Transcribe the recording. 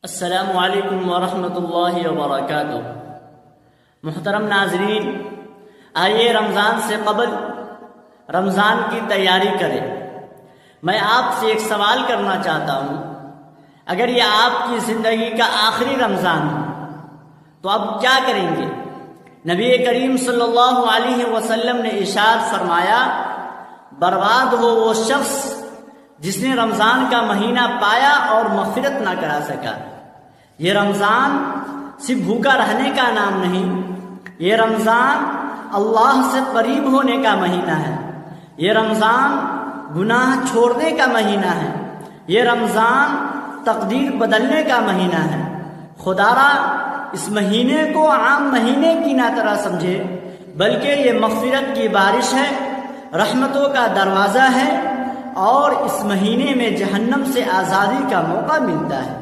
अस्सलामु अलैकुम वरहमतुल्लाहि वबरकातुहू। मुहतरम नाजरीन, आइए रमज़ान से क़बल रमज़ान की तैयारी करें। मैं आपसे एक सवाल करना चाहता हूँ, अगर ये आपकी ज़िंदगी का आखिरी रमज़ान हो तो आप क्या करेंगे? नबी करीम सल्लल्लाहु अलैहि वसल्लम ने इरशाद फरमाया, बर्बाद हो वो शख्स जिसने रमज़ान का महीना पाया और मग़फ़िरत ना करा सका। ये रमज़ान सिर्फ भूखा रहने का नाम नहीं, ये रमज़ान अल्लाह से करीब होने का महीना है। ये रमज़ान गुनाह छोड़ने का महीना है। ये रमज़ान तकदीर बदलने का महीना है। खुदारा इस महीने को आम महीने की ना तरह समझे, बल्कि ये मग़फ़िरत की बारिश है, रहमतों का दरवाज़ा है और इस महीने में जहन्नम से आज़ादी का मौका मिलता है।